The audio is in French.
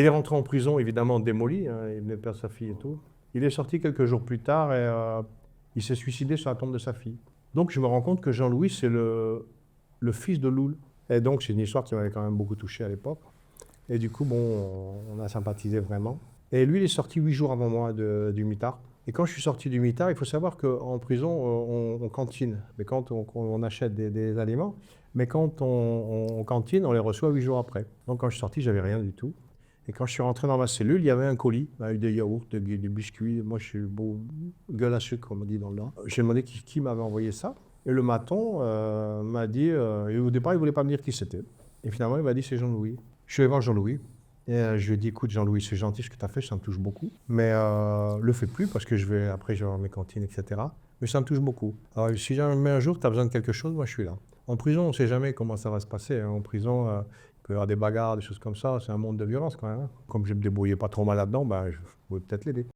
Il est rentré en prison, évidemment, démoli, hein, il venait de perdre sa fille et tout. Il est sorti quelques jours plus tard et il s'est suicidé sur la tombe de sa fille. Donc je me rends compte que Jean-Louis, c'est le fils de Loul. Et donc c'est une histoire qui m'avait quand même beaucoup touché à l'époque. Et du coup, bon, on a sympathisé vraiment. Et lui, il est sorti 8 jours avant moi du mitard. Et quand je suis sorti du mitard, il faut savoir qu'en prison, on cantine. Mais quand on achète des aliments, mais quand on cantine, on les reçoit 8 jours après. Donc quand je suis sorti, j'avais rien du tout. Et quand je suis rentré dans ma cellule, il y avait un colis avec des yaourts, des biscuits. Moi, je suis beau, gueule à sucre, comme on dit dans le Nord. J'ai demandé qui m'avait envoyé ça. Et le maton m'a dit, et au départ, il ne voulait pas me dire qui c'était. Et finalement, il m'a dit, c'est Jean-Louis. Je suis allé voir Jean-Louis. Et je lui ai dit, écoute, Jean-Louis, c'est gentil ce que tu as fait, ça me touche beaucoup. Mais le fais plus parce que après, je vais avoir mes cantines, etc. Mais ça me touche beaucoup. Alors, si jamais un jour tu as besoin de quelque chose, moi, je suis là. En prison, on ne sait jamais comment ça va se passer, hein. En prison, il peut y avoir des bagarres, des choses comme ça. C'est un monde de violence quand même, hein. Comme je ne me débrouillais pas trop mal là-dedans, ben, je pouvais peut-être l'aider.